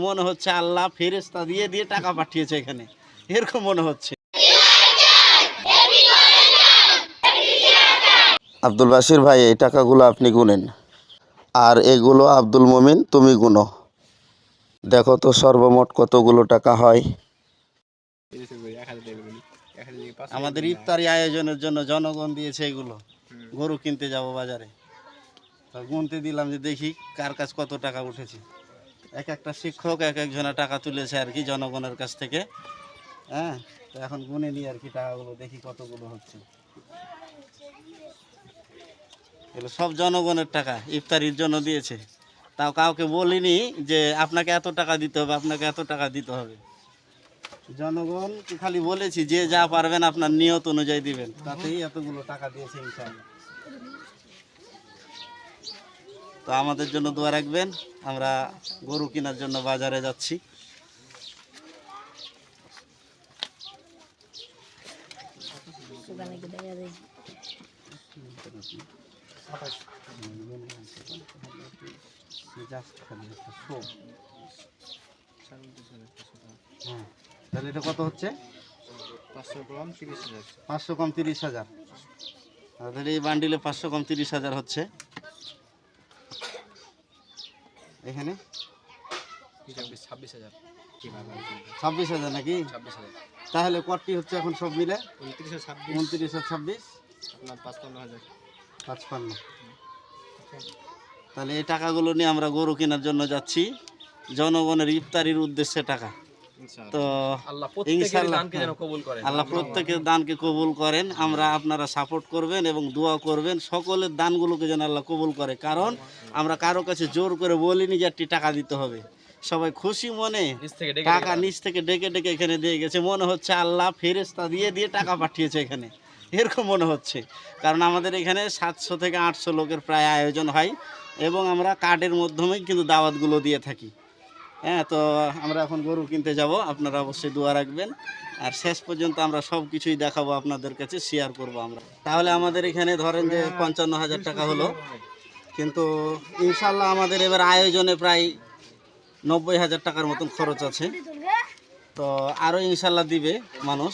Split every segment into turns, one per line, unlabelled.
মনে হচ্ছে আল্লাহ ফেরেশতা দিয়ে দিয়ে টাকা পাঠিয়েছে এখানে, এরকম মনে হচ্ছে। আব্দুল বাশির ভাই, এই টাকাগুলো আপনি গুনেন, আর এগুলো আব্দুল মোমিন তুমি গুনো, দেখো তো সর্বমোট কতগুলো টাকা হয়। আমাদের ইফতারি আয়োজনের জন্য জনগণ দিয়েছে এগুলো, গরু কিনতে যাব বাজারে, গুনতে দিলাম যে দেখি কার কাছ কত টাকা উঠেছে। এক একটা শিক্ষক এক একজনের টাকা তুলেছে আর কি জনগণের কাছ থেকে। হ্যাঁ, তো এখন গুনে নিই আর কি টাকাগুলো, দেখি কতগুলো হচ্ছে। এগুলো সব জনগণের টাকা, ইফতারির জন্য দিয়েছে। তাও কাউকে বলিনি যে আপনাকে এত টাকা দিতে হবে, আপনাকে এত টাকা দিতে হবে। জনগণ খালি বলেছি যে যা পারবেন আপনার নিয়ত অনুযায়ী দিবেন, তাতেই এতগুলো টাকা দিয়েছে ইনশাআল্লাহ। তো আমাদের জন্য দোয়া রাখবেন, আমরা গরু কেনার জন্য বাজারে যাচ্ছি। তাহলে এটা কত হচ্ছে? 500 কম 30,000। তাহলে এই বান্ডিলে 500 কম 30,000 হচ্ছে। এখানে 26,000 নাকি? তাহলে কটি হচ্ছে এখন সব মিলে? 29 আর 26 55। তাহলে এই টাকাগুলো নিয়ে আমরা গরু কেনার জন্য যাচ্ছি, জনগণের ইফতারির উদ্দেশ্যে টাকা। তো আল্লাহ প্রত্যেকের দানকে কবুল করেন। আমরা আপনারা সাপোর্ট করবেন এবং দোয়া করবেন, সকলের দানগুলোকে যেন আল্লাহ কবুল করে। কারণ আমরা কারো কাছে জোর করে বলিনি যে একটি টাকা দিতে হবে, সবাই খুশি মনে টাকা নিচ থেকে ডেকে ডেকে এখানে দিয়ে গেছে। মনে হচ্ছে আল্লাহ ফেরেশতা দিয়ে দিয়ে টাকা পাঠিয়েছে এখানে, এরকম মনে হচ্ছে। কারণ আমাদের এখানে 700 থেকে 800 লোকের প্রায় আয়োজন হয় এবং আমরা কার্ডের মাধ্যমেই কিন্তু দাওয়াতগুলো দিয়ে থাকি। হ্যাঁ, তো আমরা এখন গরু কিনতে যাব, আপনারা অবশ্যই দোয়া রাখবেন। আর শেষ পর্যন্ত আমরা সব কিছুই দেখাবো আপনাদের কাছে, শেয়ার করব আমরা। তাহলে আমাদের এখানে ধরেন যে 55,000 টাকা হলো, কিন্তু ইনশাল্লাহ আমাদের এবার আয়োজনে প্রায় 90,000 টাকার মতন খরচ আছে। তো আরও ইনশাল্লাহ দিবে মানুষ,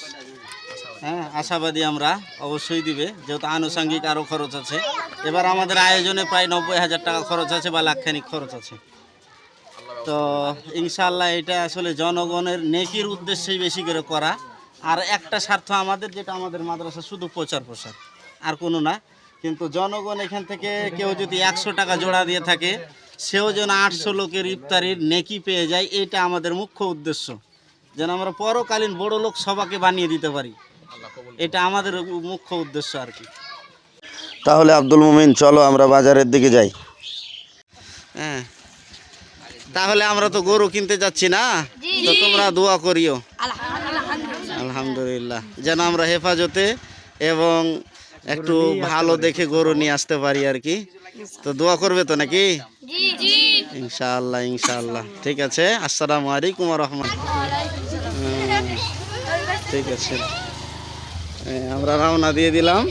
হ্যাঁ আশাবাদী আমরা, অবশ্যই দিবে, যেহেতু আনুষঙ্গিক আরও খরচ আছে। এবার আমাদের আয়োজনে প্রায় 90,000 টাকা খরচ আছে বা লাখখানিক খরচ আছে। তো ইনশাআল্লাহ এটা আসলে জনগণের নেকির উদ্দেশ্যেই বেশি করে করা। আর একটা স্বার্থ আমাদের, যেটা আমাদের মাদ্রাসা শুধু প্রচার প্রসার, আর কোনো না। কিন্তু জনগণ এখান থেকে কেউ যদি 100 টাকা জোড়া দিয়ে থাকে, সেও যেন 800 লোকের ইফতারির নেকি পেয়ে যায়, এটা আমাদের মুখ্য উদ্দেশ্য। যেন আমরা পরকালীন বড় লোক সবাকে বানিয়ে দিতে পারি, এটা আমাদের মুখ্য উদ্দেশ্য আর কি। তাহলে আব্দুল মোমিন, চলো আমরা বাজারের দিকে যাই। হ্যাঁ, তাহলে আমরা তো গরু কিনতে যাচ্ছি না, তো তোমরা দোয়া করিও আলহামদুলিল্লাহ, যেন আমরা হেফাজতে এবং একটু ভালো দেখে গরু নিয়ে আসতে পারি আর কি। তো দোয়া করবে তো নাকি? ইনশাআল্লাহ ইনশাআল্লাহ। ঠিক আছে, আসসালামু আলাইকুম ওয়া রাহমাতুল্লাহ। ঠিক আছে, আমরা রওনা দিয়ে দিলাম।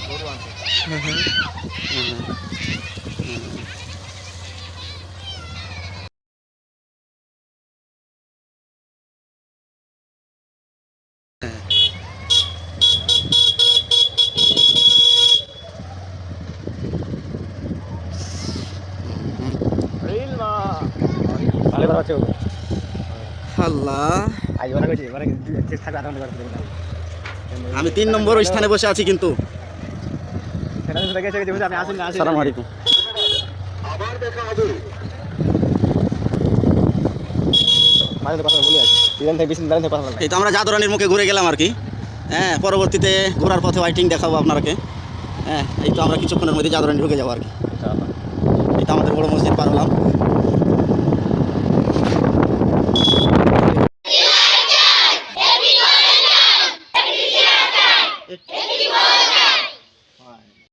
আমি 3 নম্বর স্থানে বসে আছি, কিন্তু আসসালামু আলাইকুম। এই তো আমরা জাদুরানির মুখে ঘুরে গেলাম আর কি। হ্যাঁ, পরবর্তীতে ঘোরার পথে ওয়াইটিং দেখাবো আপনাকে। হ্যাঁ, এই তো আমরা কিছুক্ষণের মধ্যে জাদুরানি ঢুকে যাবো আর কি। এই তো আমাদের বড় মসজিদ পার হলাম।